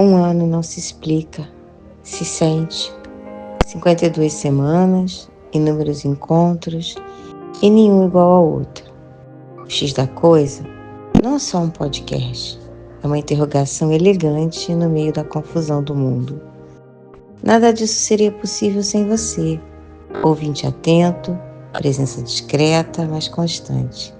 Um ano não se explica, se sente. 52 semanas, inúmeros encontros e nenhum igual ao outro. O X da Coisa não é só um podcast, é uma interrogação elegante no meio da confusão do mundo. Nada disso seria possível sem você, ouvinte atento, presença discreta, mas constante.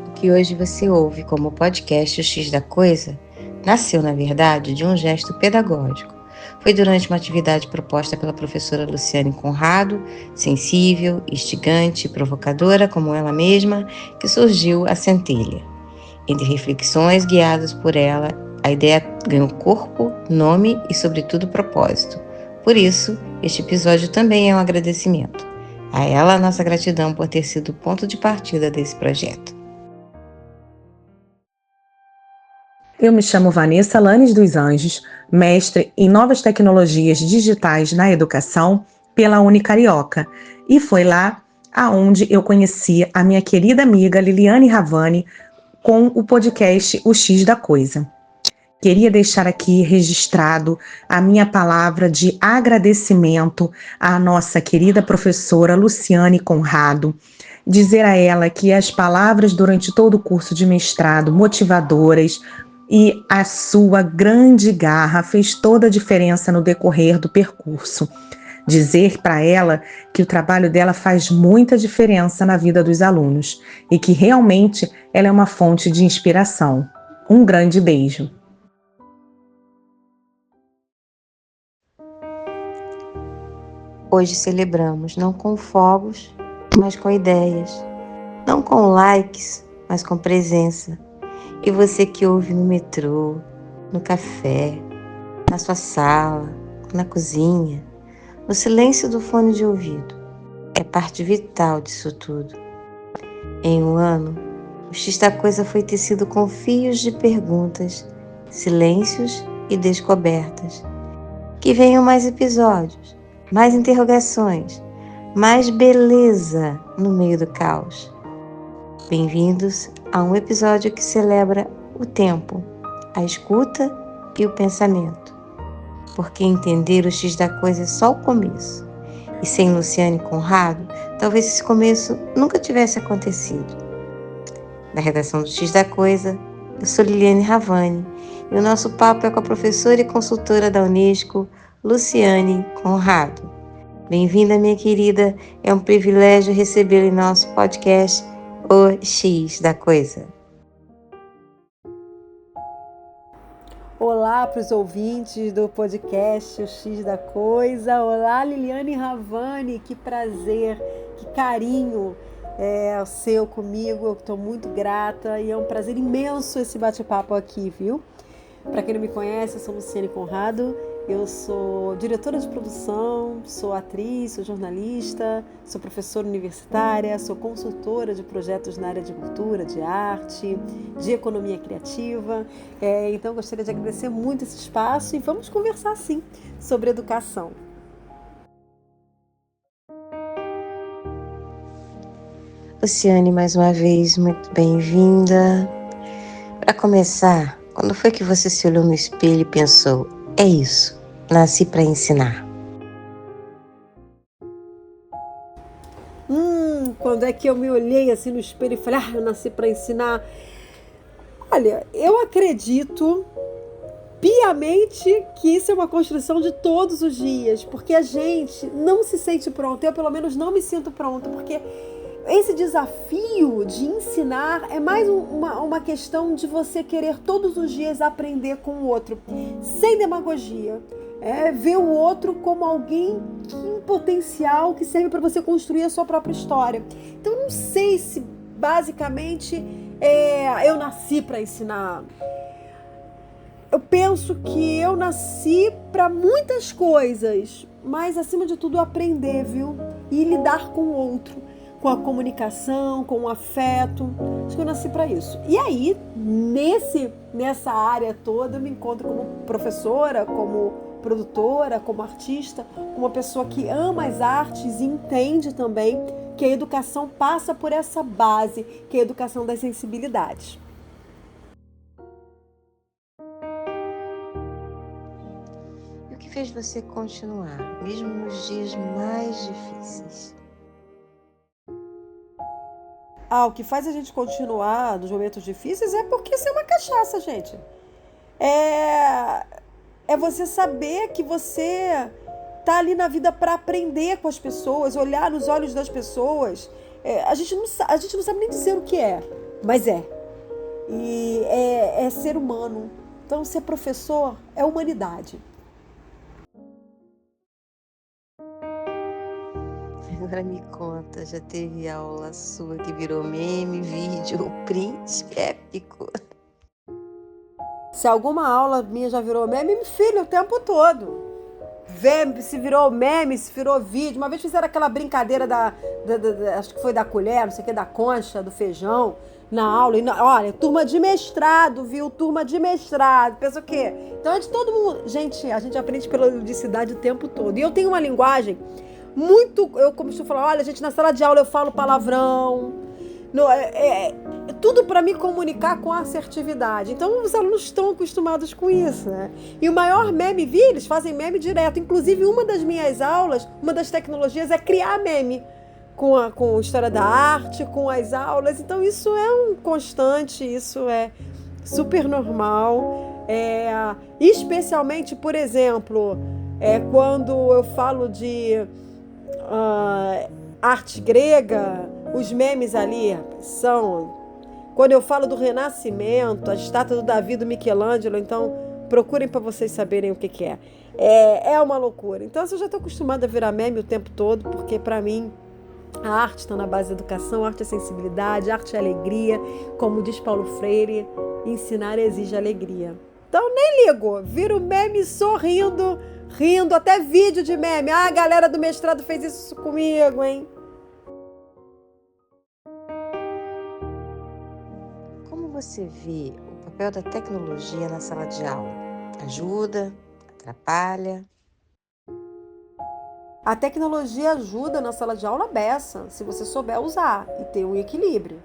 O que hoje você ouve como podcast O X da Coisa nasceu, na verdade, de um gesto pedagógico. Foi durante uma atividade proposta pela professora Luciane Conrado, sensível, instigante e provocadora como ela mesma, que surgiu a centelha. Entre reflexões guiadas por ela, a ideia ganhou corpo, nome e, sobretudo, propósito. Por isso, este episódio também é um agradecimento. A ela, nossa gratidão por ter sido o ponto de partida desse projeto. Eu me chamo Vanessa Lanes dos Anjos, mestre em Novas Tecnologias Digitais na Educação pela Unicarioca, e foi lá aonde eu conheci a minha querida amiga Liliane Ravani com o podcast O X da Coisa. Queria deixar aqui registrado a minha palavra de agradecimento à nossa querida professora Luciane Conrado, dizer a ela que as palavras durante todo o curso de mestrado motivadoras e a sua grande garra fez toda a diferença no decorrer do percurso. Dizer para ela que o trabalho dela faz muita diferença na vida dos alunos e que realmente ela é uma fonte de inspiração. Um grande beijo. Hoje celebramos não com fogos, mas com ideias. Não com likes, mas com presença. E você que ouve no metrô, no café, na sua sala, na cozinha, no silêncio do fone de ouvido, é parte vital disso tudo. Em um ano, o X da Coisa foi tecido com fios de perguntas, silêncios e descobertas. Que venham mais episódios, mais interrogações, mais beleza no meio do caos. Bem-vindos a um episódio que celebra o tempo, a escuta e o pensamento. Porque entender o X da Coisa é só o começo. E sem Luciane Conrado, talvez esse começo nunca tivesse acontecido. Da redação do X da Coisa, eu sou Liliane Ravani e o nosso papo é com a professora e consultora da Unesco, Luciane Conrado. Bem-vinda, minha querida, é um privilégio recebê-la em nosso podcast O X da Coisa. Olá para os ouvintes do podcast O X da Coisa. Olá, Liliane Ravani, que prazer, que carinho é o seu comigo. Eu estou muito grata e é um prazer imenso esse bate-papo aqui, viu? Para quem não me conhece, eu sou Luciane Conrado. Eu sou diretora de produção, sou atriz, sou jornalista, sou professora universitária, sou consultora de projetos na área de cultura, de arte, de economia criativa. Então, gostaria de agradecer muito esse espaço e vamos conversar, sim, sobre educação. Luciane, mais uma vez, muito bem-vinda. Para começar, quando foi que você se olhou no espelho e pensou, é isso, nasci para ensinar? Quando é que eu me olhei assim no espelho e falei, eu nasci para ensinar? Olha, eu acredito piamente que isso é uma construção de todos os dias, porque a gente não se sente pronto, eu pelo menos não me sinto pronto, porque esse desafio de ensinar é mais uma questão de você querer todos os dias aprender com o outro, sem demagogia. Ver o outro como alguém em potencial que serve para você construir a sua própria história. Então, não sei se basicamente eu nasci para ensinar. Eu penso que eu nasci para muitas coisas, mas acima de tudo aprender, viu? E lidar com o outro, com a comunicação, com o afeto. Acho que eu nasci para isso. E aí, nessa área toda, eu me encontro como professora, como produtora, como artista, como uma pessoa que ama as artes e entende também que a educação passa por essa base, que é a educação das sensibilidades. fez você continuar, mesmo nos dias mais difíceis? O que faz a gente continuar nos momentos difíceis é porque isso é uma cachaça, gente. É você saber que você tá ali na vida para aprender com as pessoas, olhar nos olhos das pessoas. A gente não sabe nem dizer o que é, mas é. E é ser humano. Então, ser professor é humanidade. Agora me conta, já teve aula sua que virou meme, vídeo ou print épico? Se alguma aula minha já virou meme, me filho, o tempo todo. Se virou meme, se virou vídeo. Uma vez fizeram aquela brincadeira acho que foi da colher, não sei o que, da concha, do feijão, na aula. E olha, turma de mestrado, viu? Turma de mestrado. Pensa o quê? Então, todo mundo... Gente, a gente aprende pela ludicidade o tempo todo. E eu tenho uma linguagem muito... Eu costumo falar, olha, gente, na sala de aula eu falo palavrão. Tudo para me comunicar com assertividade. Então, os alunos estão acostumados com isso, né? E o maior meme, eles fazem meme direto. Inclusive, uma das minhas aulas, uma das tecnologias é criar meme com história da arte, com as aulas. Então, isso é um constante, isso é super normal. Especialmente, por exemplo, quando eu falo de arte grega, os memes ali são... Quando eu falo do Renascimento, a estátua do Davi, do Michelangelo, então procurem para vocês saberem o que é. É uma loucura. Então eu já estou acostumada a virar meme o tempo todo, porque para mim a arte está na base da educação, a arte é sensibilidade, a arte é alegria. Como diz Paulo Freire, ensinar exige alegria. Então nem ligo, viro meme sorrindo, rindo, até vídeo de meme. A galera do mestrado fez isso comigo, hein? Como você vê o papel da tecnologia na sala de aula? Ajuda? Atrapalha? A tecnologia ajuda na sala de aula beça, se você souber usar e ter um equilíbrio.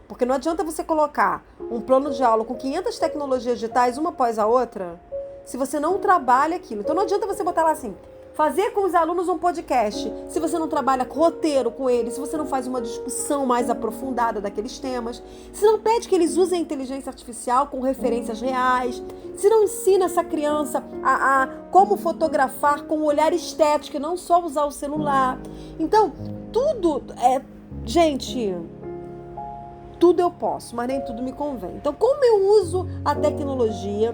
Porque não adianta você colocar um plano de aula com 500 tecnologias digitais, uma após a outra, se você não trabalha aquilo. Então não adianta você botar lá assim, fazer com os alunos um podcast, se você não trabalha roteiro com eles, se você não faz uma discussão mais aprofundada daqueles temas, se não pede que eles usem a inteligência artificial com referências reais, se não ensina essa criança a como fotografar com um olhar estético e não só usar o celular. Então, tudo gente, tudo eu posso, mas nem tudo me convém. Então, como eu uso a tecnologia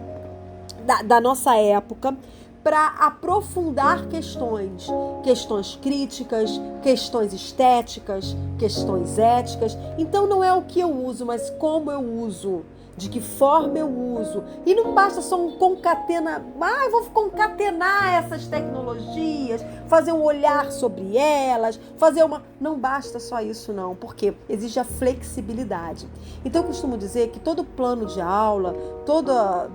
da nossa época para aprofundar questões críticas, questões estéticas, questões éticas. Então não é o que eu uso, mas como eu uso, de que forma eu uso. E não basta só eu vou concatenar essas tecnologias, fazer um olhar sobre elas, não basta só isso não, porque exige a flexibilidade. Então eu costumo dizer que todo plano de aula,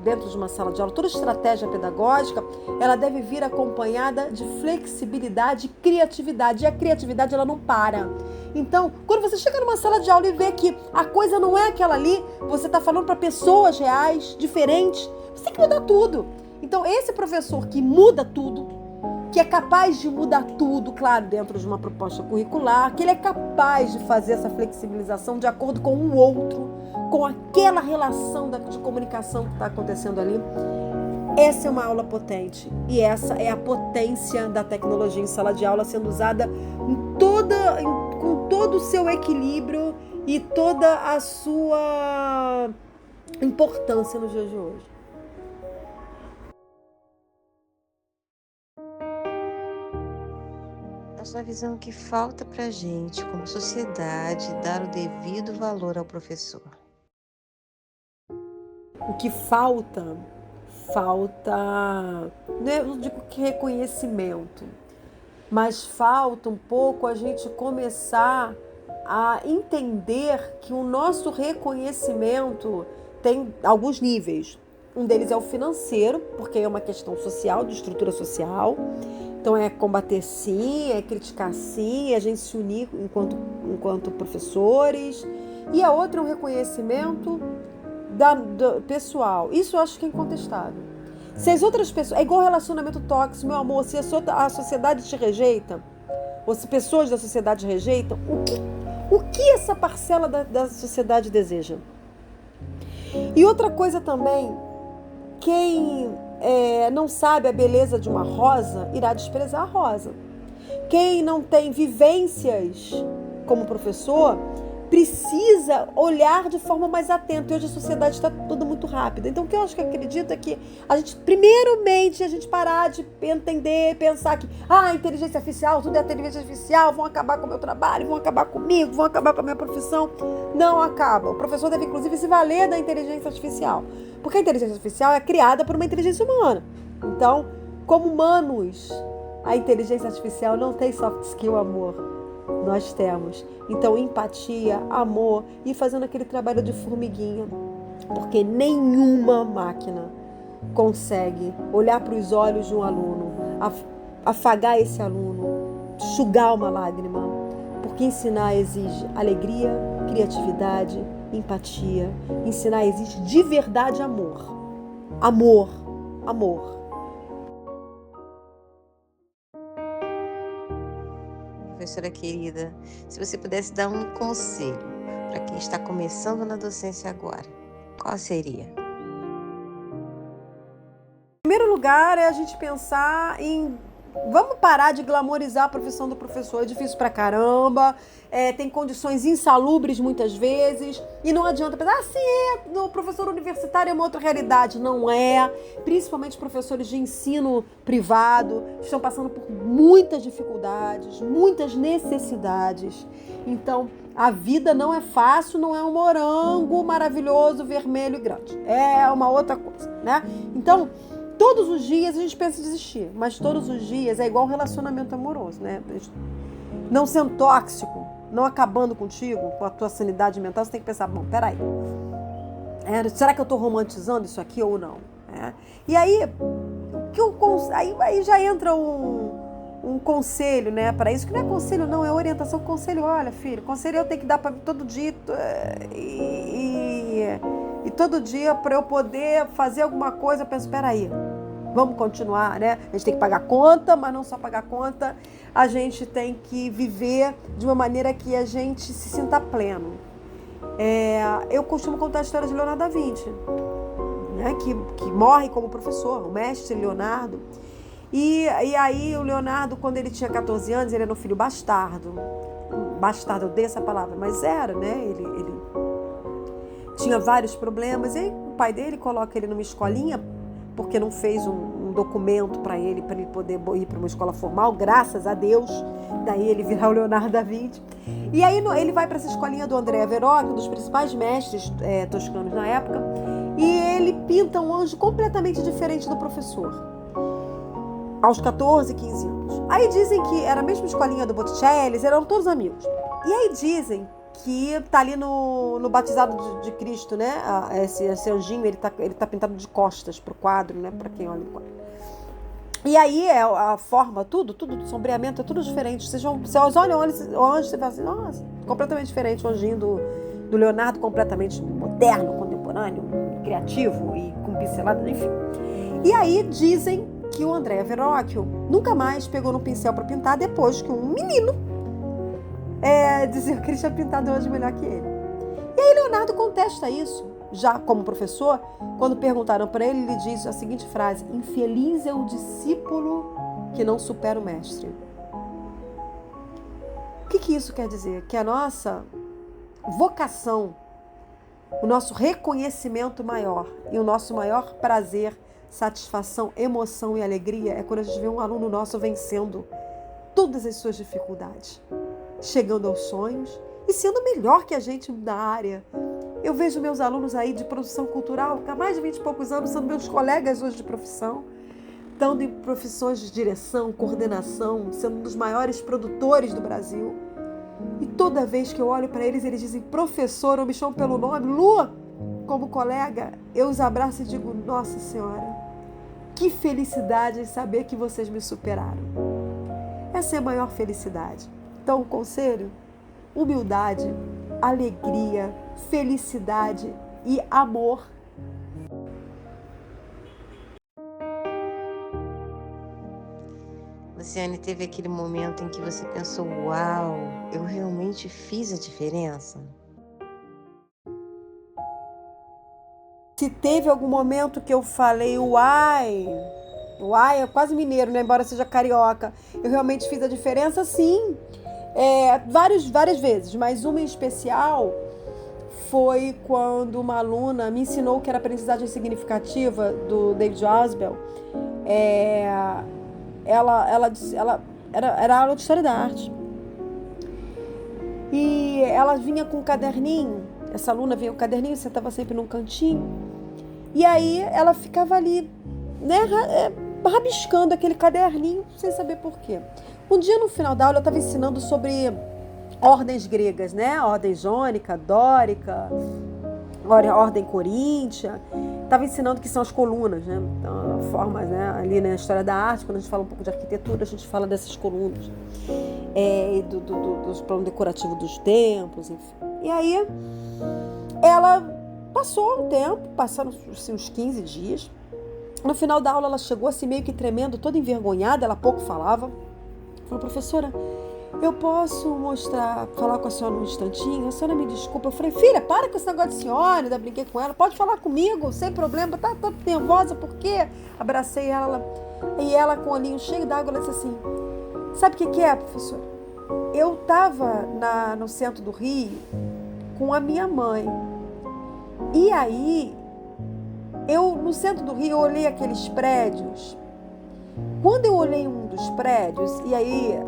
dentro de uma sala de aula, toda estratégia pedagógica, ela deve vir acompanhada de flexibilidade e criatividade. E a criatividade, ela não para. Então, quando você chega numa sala de aula e vê que a coisa não é aquela ali, você está falando para pessoas reais, diferentes, você tem que mudar tudo. Então, esse professor que muda tudo, que é capaz de mudar tudo, claro, dentro de uma proposta curricular, que ele é capaz de fazer essa flexibilização de acordo com o outro, com aquela relação de comunicação que está acontecendo ali. Essa é uma aula potente e essa é a potência da tecnologia em sala de aula sendo usada com todo o seu equilíbrio e toda a sua importância nos dias de hoje. Na sua visão, o que falta para a gente, como sociedade, dar o devido valor ao professor? O que falta, não digo que reconhecimento, mas falta um pouco a gente começar a entender que o nosso reconhecimento tem alguns níveis. Um deles é o financeiro, porque é uma questão social, de estrutura social. Então é combater sim, é criticar sim, é a gente se unir enquanto professores. E a outra é um reconhecimento pessoal. Isso eu acho que é incontestável. Se as outras pessoas... É igual relacionamento tóxico, meu amor. Se a sociedade te rejeita, ou se pessoas da sociedade te rejeitam, o que essa parcela da sociedade deseja? E outra coisa também, quem não sabe a beleza de uma rosa, irá desprezar a rosa. Quem não tem vivências como professor, precisa olhar de forma mais atenta. E hoje a sociedade está toda muito rápida. Então, o que eu acredito é que a gente, primeiramente, a gente parar de entender, pensar que inteligência artificial, tudo é inteligência artificial, vão acabar com o meu trabalho, vão acabar comigo, vão acabar com a minha profissão. Não acaba. O professor deve, inclusive, se valer da inteligência artificial. Porque a inteligência artificial é criada por uma inteligência humana. Então, como humanos, a inteligência artificial não tem soft skill, amor. Nós temos. Então, empatia, amor e fazendo aquele trabalho de formiguinha. Porque nenhuma máquina consegue olhar para os olhos de um aluno, afagar esse aluno, enxugar uma lágrima. Porque ensinar exige alegria, criatividade, empatia. Ensinar exige de verdade amor. Amor. Amor. Professora querida, se você pudesse dar um conselho para quem está começando na docência agora, qual seria? Em primeiro lugar, é a gente pensar em... Vamos parar de glamorizar a profissão do professor. É difícil pra caramba, tem condições insalubres muitas vezes, e não adianta pensar, o professor universitário é uma outra realidade. Não é. Principalmente professores de ensino privado estão passando por muitas dificuldades, muitas necessidades. Então, a vida não é fácil, não é um morango maravilhoso, vermelho e grande. É uma outra coisa, né? Então, todos os dias a gente pensa em desistir, mas todos os dias é igual um relacionamento amoroso, né? Não sendo tóxico, não acabando contigo, com a tua sanidade mental, você tem que pensar, bom, peraí, será que eu estou romantizando isso aqui ou não? E aí, aí já entra um conselho, né, para isso, que não é conselho não, é orientação. Conselho, olha filho, conselho eu tenho que dar para todo dia e todo dia para eu poder fazer alguma coisa, eu penso, peraí, vamos continuar, né? A gente tem que pagar conta, mas não só pagar conta, a gente tem que viver de uma maneira que a gente se sinta pleno. Eu costumo contar a história de Leonardo da Vinci, né? Que morre como professor, o mestre Leonardo. E aí o Leonardo, quando ele tinha 14 anos, ele era um filho bastardo. Bastardo, eu dei essa palavra, mas era, né? Ele tinha vários problemas, e aí o pai dele coloca ele numa escolinha, porque não fez um documento para ele poder ir para uma escola formal, graças a Deus, daí ele virar o Leonardo da Vinci. E aí ele vai para essa escolinha do Andrea Verrocchio, um dos principais mestres toscanos na época, e ele pinta um anjo completamente diferente do professor, aos 14, 15 anos. Aí dizem que era a mesma escolinha do Botticelli, eram todos amigos. E aí dizem que tá ali no batizado de Cristo, né? Esse anjinho, ele tá pintado de costas pro quadro, né? Para quem olha o quadro. E aí a forma, tudo do sombreamento é tudo diferente. Vocês olham o anjo, você fala assim, nossa, completamente diferente. O anjinho do Leonardo, completamente moderno, contemporâneo, criativo e com pincelada, enfim. E aí dizem que o Andrea Verrocchio nunca mais pegou no pincel para pintar depois que um menino dizia que ele tinha pintado hoje melhor que ele. E aí Leonardo contesta isso, já como professor, quando perguntaram para ele, ele diz a seguinte frase: infeliz é o discípulo que não supera o mestre. O que isso quer dizer? Que a nossa vocação, o nosso reconhecimento maior e o nosso maior prazer, satisfação, emoção e alegria é quando a gente vê um aluno nosso vencendo todas as suas dificuldades, chegando aos sonhos e sendo melhor que a gente na área. Eu vejo meus alunos aí de produção cultural, há mais de 20 e poucos anos, são meus colegas hoje de profissão, estando em profissões de direção, coordenação, sendo um dos maiores produtores do Brasil. E toda vez que eu olho para eles, eles dizem, professor, ou me chamam pelo nome, Lu, como colega, eu os abraço e digo, nossa senhora, que felicidade em saber que vocês me superaram. Essa é a maior felicidade. Então, o conselho, humildade, alegria, felicidade e amor. Luciane, teve aquele momento em que você pensou, uau, eu realmente fiz a diferença? Se teve algum momento que eu falei, uai, é quase mineiro, né? Embora seja carioca, eu realmente fiz a diferença, sim. Várias vezes, mas uma em especial foi quando uma aluna me ensinou que era aprendizagem significativa do David Oswell. Ela era aula de história da arte. E ela vinha com um caderninho, essa aluna vinha com um caderninho, sentava sempre num cantinho. E aí ela ficava ali, né, rabiscando aquele caderninho, sem saber por quê. Um dia no final da aula eu estava ensinando sobre ordens gregas, né? Ordem jônica, dórica, ordem coríntia. Estava ensinando que são as colunas, né? Então, formas, né? Ali na história da arte, quando a gente fala um pouco de arquitetura, a gente fala dessas colunas. Dos planos decorativos dos templos, enfim. E aí, ela passou um tempo, passaram assim, uns 15 dias. No final da aula, ela chegou assim, meio que tremendo, toda envergonhada, ela pouco falava. Falou, professora, eu posso falar com a senhora um instantinho? A senhora me desculpa. Eu falei, filha, para com esse negócio de senhora, ainda brinquei com ela. Pode falar comigo, sem problema. Tá nervosa, por quê? Abracei ela. E ela, com o olhinho cheio d'água, ela disse assim, sabe o que é, professora? Eu estava no centro do Rio com a minha mãe. E aí, no centro do Rio, eu olhei aqueles prédios. Quando eu olhei um dos prédios, e aí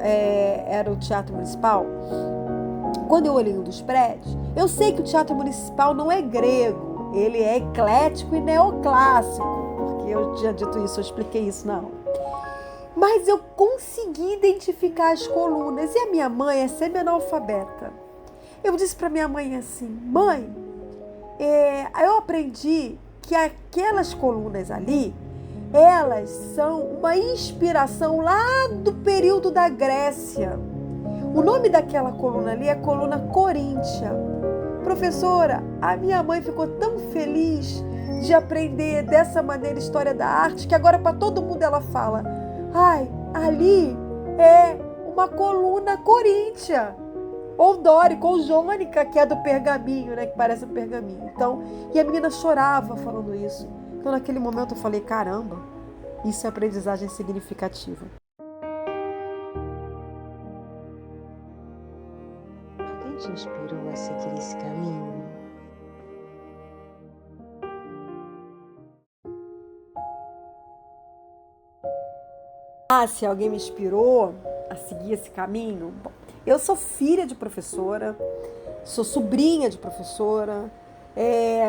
era o Teatro Municipal, quando eu olhei um dos prédios, eu sei que o Teatro Municipal não é grego, ele é eclético e neoclássico, porque eu tinha dito isso, eu expliquei isso na aula. Mas eu consegui identificar as colunas, e a minha mãe é semi-analfabeta. Eu disse para minha mãe assim, mãe, eu aprendi que aquelas colunas ali, elas são uma inspiração lá do período da Grécia. O nome daquela coluna ali é coluna coríntia. Professora, a minha mãe ficou tão feliz de aprender dessa maneira história da arte, que agora para todo mundo ela fala, ai, ali é uma coluna coríntia, ou dórica, ou jônica, que é do pergaminho, né, que parece um pergaminho. Então, e a menina chorava falando isso. Então, naquele momento, eu falei, caramba, isso é aprendizagem significativa. Alguém te inspirou a seguir esse caminho? Se alguém me inspirou a seguir esse caminho, bom, eu sou filha de professora, sou sobrinha de professora,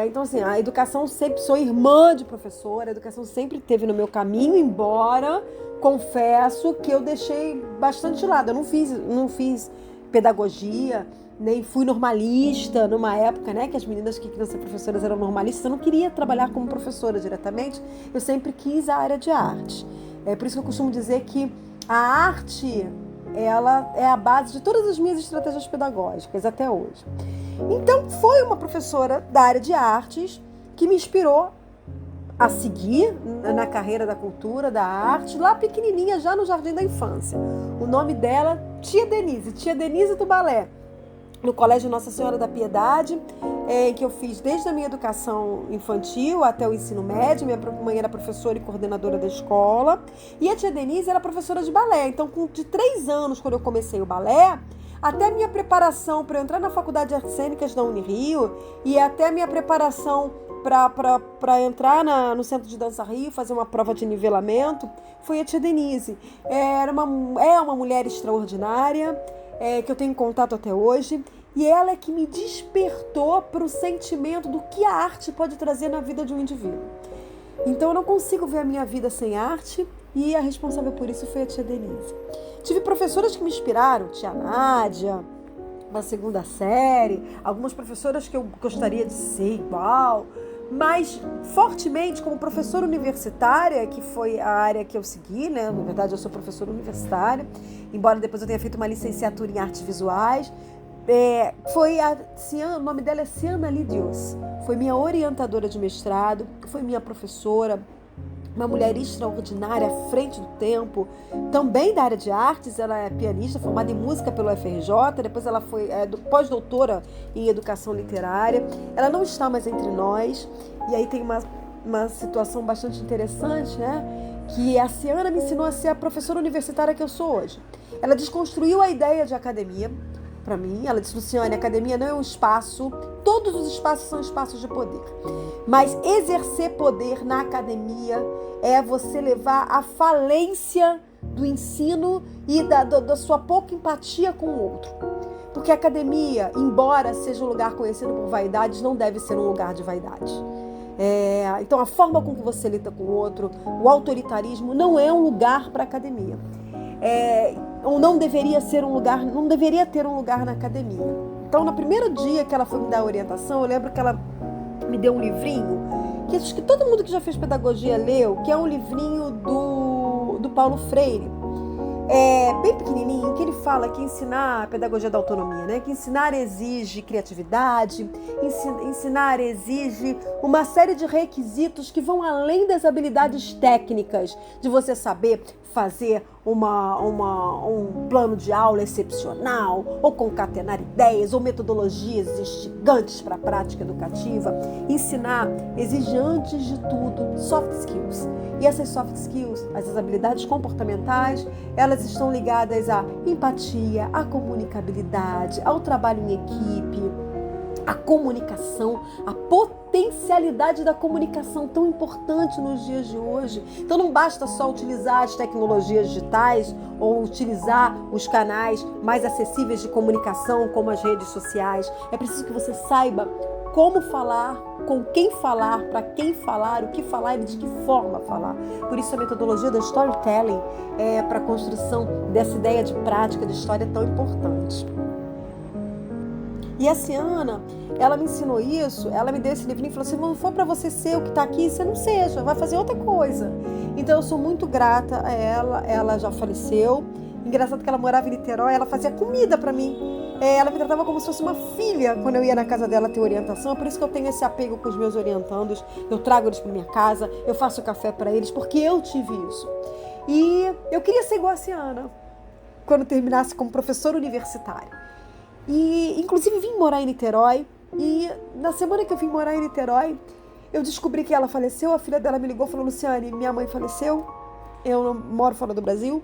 então assim, a educação sempre, sou irmã de professora, a educação sempre esteve no meu caminho, embora confesso que eu deixei bastante de lado, eu não fiz pedagogia, nem fui normalista numa época, né, que as meninas que queriam ser professoras eram normalistas, eu não queria trabalhar como professora diretamente, eu sempre quis a área de arte. É por isso que eu costumo dizer que a arte, ela é a base de todas as minhas estratégias pedagógicas até hoje. Então, foi uma professora da área de artes que me inspirou a seguir na carreira da cultura, da arte, lá pequenininha, já no jardim da infância. O nome dela, Tia Denise do balé, no Colégio Nossa Senhora da Piedade, que eu fiz desde a minha educação infantil até o ensino médio. Minha mãe era professora e coordenadora da escola. E a tia Denise era professora de balé. Então, de 3 anos, quando eu comecei o balé, até a minha preparação para eu entrar na Faculdade de Artes Cênicas da Unirio e até a minha preparação para entrar no Centro de Dança Rio, fazer uma prova de nivelamento, foi a tia Denise. É uma mulher extraordinária, que eu tenho contato até hoje, e ela é que me despertou para o sentimento do que a arte pode trazer na vida de um indivíduo. Então eu não consigo ver a minha vida sem arte, e a responsável por isso foi a tia Denise. Tive professoras que me inspiraram, tia Nádia, na 2ª série, algumas professoras que eu gostaria de ser igual, mas fortemente como professora universitária, que foi a área que eu segui, né? Na verdade eu sou professora universitária, embora depois eu tenha feito uma licenciatura em artes visuais. O nome dela é Ciana Lidios, foi minha orientadora de mestrado, foi minha professora uma mulher extraordinária, à frente do tempo, também da área de artes. Ela é pianista, formada em música pelo FRJ, depois ela foi pós-doutora em educação literária. Ela não está mais entre nós, e aí tem uma situação bastante interessante, né? Que a Ciana me ensinou a ser a professora universitária que eu sou hoje. Ela desconstruiu a ideia de academia para mim. Ela disse: Luciane, a academia não é um espaço, todos os espaços são espaços de poder, mas exercer poder na academia é você levar à falência do ensino e da sua pouca empatia com o outro. Porque a academia, embora seja um lugar conhecido por vaidades, não deve ser um lugar de vaidade. Então a forma com que você lida com o outro, o autoritarismo, não é um lugar para a academia. Ou não deveria ter um lugar na academia. Então, no primeiro dia que ela foi me dar orientação, eu lembro que ela me deu um livrinho, que acho que todo mundo que já fez pedagogia leu, que é um livrinho do Paulo Freire. Bem pequenininho, que ele fala que ensinar a pedagogia da autonomia, né? Que ensinar exige criatividade, ensinar exige uma série de requisitos que vão além das habilidades técnicas, de você saber fazer um plano de aula excepcional, ou concatenar ideias, ou metodologias instigantes para a prática educativa. Ensinar exige, antes de tudo, soft skills. E essas soft skills, essas habilidades comportamentais, elas estão ligadas à empatia, à comunicabilidade, ao trabalho em equipe, à comunicação, à potencialidade da comunicação, tão importante nos dias de hoje. Então não basta só utilizar as tecnologias digitais ou utilizar os canais mais acessíveis de comunicação, como as redes sociais. É preciso que você saiba como falar, com quem falar, para quem falar, o que falar e de que forma falar. Por isso a metodologia do storytelling para a construção dessa ideia de prática de história é tão importante. E a Ciana, ela me ensinou isso, ela me deu esse livrinho e falou assim: se não for para você ser o que está aqui, você não seja, vai fazer outra coisa. Então eu sou muito grata a ela já faleceu. Engraçado que ela morava em Niterói, ela fazia comida para mim. Ela me tratava como se fosse uma filha quando eu ia na casa dela ter orientação. É por isso que eu tenho esse apego com os meus orientandos. Eu trago eles para minha casa, eu faço café para eles, porque eu tive isso. E eu queria ser igual a Ciana quando terminasse como professora universitária. E, inclusive, vim morar em Niterói. E na semana que eu vim morar em Niterói, eu descobri que ela faleceu. A filha dela me ligou e falou: Luciane, minha mãe faleceu. Eu não moro fora do Brasil.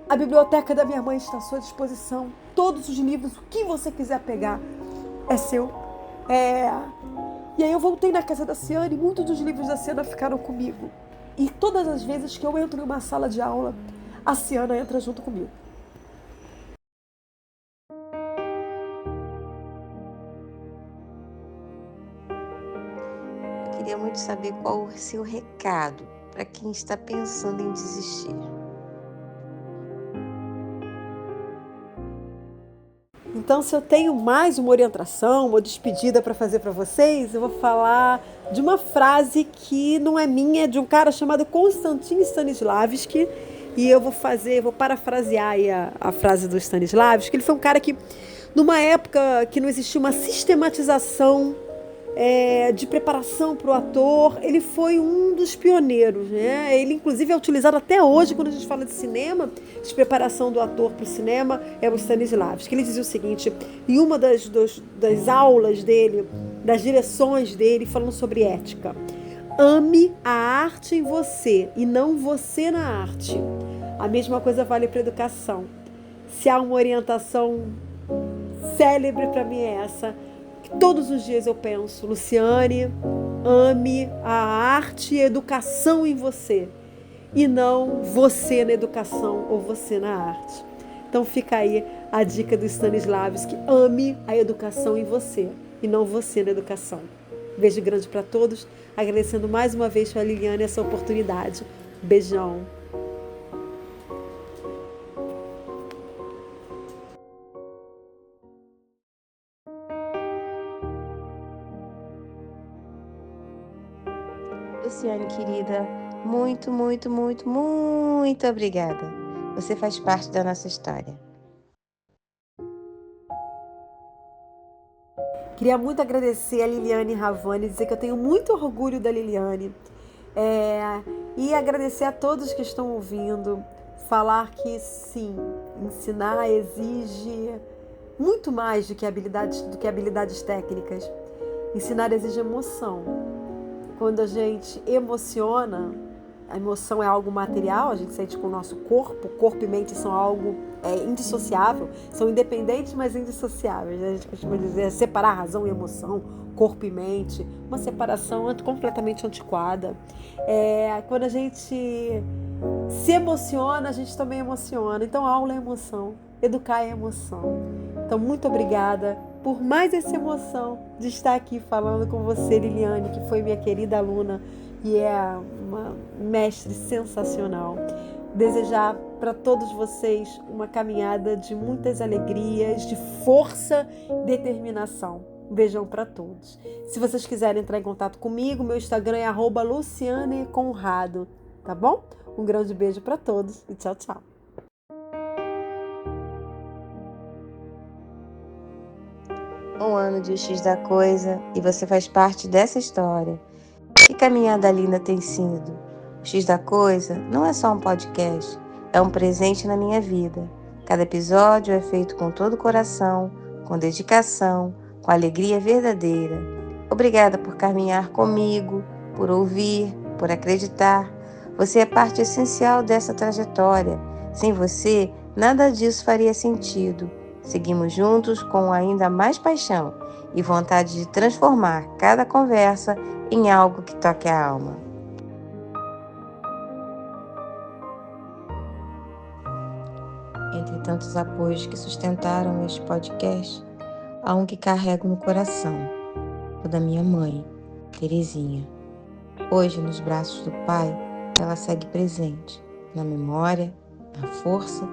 A biblioteca da minha mãe está à sua disposição. Todos os livros, o que você quiser pegar, é seu. E aí eu voltei na casa da Ciane e muitos dos livros da Ciana ficaram comigo. E todas as vezes que eu entro em uma sala de aula, a Ciana entra junto comigo. Eu queria muito saber qual o seu recado para quem está pensando em desistir. Então, se eu tenho mais uma orientação, uma despedida para fazer para vocês, eu vou falar de uma frase que não é minha, é de um cara chamado Konstantin Stanislavski, e eu vou parafrasear aí a frase do Stanislavski. Ele foi um cara que, numa época que não existia uma sistematização de preparação para o ator, ele foi um dos pioneiros, né? Ele, inclusive, é utilizado até hoje quando a gente fala de cinema, de preparação do ator para o cinema, é o Stanislavski. Ele dizia o seguinte, em uma das aulas dele, das direções dele, falando sobre ética: ame a arte em você e não você na arte. A mesma coisa vale para a educação. Se há uma orientação célebre para mim é essa, que todos os dias eu penso: Luciane, ame a arte e a educação em você e não você na educação ou você na arte. Então fica aí a dica do Stanislavski: ame a educação em você e não você na educação. Beijo grande para todos, agradecendo mais uma vez a Liliane essa oportunidade. Beijão. Luciane, querida, muito, muito, muito, muito obrigada. Você faz parte da nossa história. Queria muito agradecer a Liliane Ravani, dizer que eu tenho muito orgulho da Liliane. E agradecer a todos que estão ouvindo, falar que sim, ensinar exige muito mais do que habilidades técnicas. Ensinar exige emoção. Quando a gente emociona, a emoção é algo material, a gente sente com o nosso corpo. Corpo e mente são algo indissociável, são independentes, mas indissociáveis. A gente costuma dizer separar razão e emoção, corpo e mente, uma separação completamente antiquada. Quando a gente se emociona, a gente também emociona. Então, aula é emoção, educar é emoção. Então, muito obrigada por mais essa emoção de estar aqui falando com você, Liliane, que foi minha querida aluna e é uma mestre sensacional. Desejar para todos vocês uma caminhada de muitas alegrias, de força, determinação. Um beijão para todos. Se vocês quiserem entrar em contato comigo, meu Instagram é @lucianeconrado, tá bom? Um grande beijo para todos e tchau, tchau. Um ano de O X da Coisa e você faz parte dessa história. Que caminhada linda tem sido. O X da Coisa não é só um podcast, é um presente na minha vida. Cada episódio é feito com todo o coração, com dedicação, com alegria verdadeira. Obrigada por caminhar comigo, por ouvir, por acreditar. Você é parte essencial dessa trajetória. Sem você, nada disso faria sentido. Seguimos juntos com ainda mais paixão e vontade de transformar cada conversa em algo que toque a alma. Entre tantos apoios que sustentaram este podcast, há um que carrego no coração, o da minha mãe, Terezinha. Hoje, nos braços do Pai, ela segue presente, na memória, na força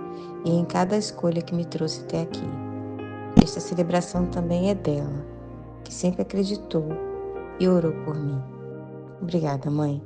e em cada escolha que me trouxe até aqui. Esta celebração também é dela, que sempre acreditou e orou por mim. Obrigada, mãe.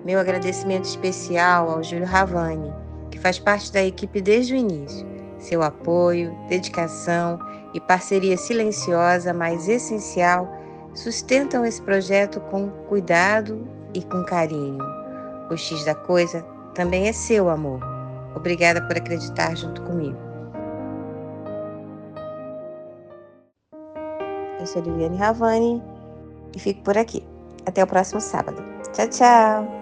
Meu agradecimento especial ao Júlio Ravani, que faz parte da equipe desde o início. Seu apoio, dedicação e parceria silenciosa, mas essencial, sustentam esse projeto com cuidado e com carinho. O X da Coisa também é seu, amor. Obrigada por acreditar junto comigo. Eu sou Liliane Ravani e fico por aqui. Até o próximo sábado. Tchau, tchau!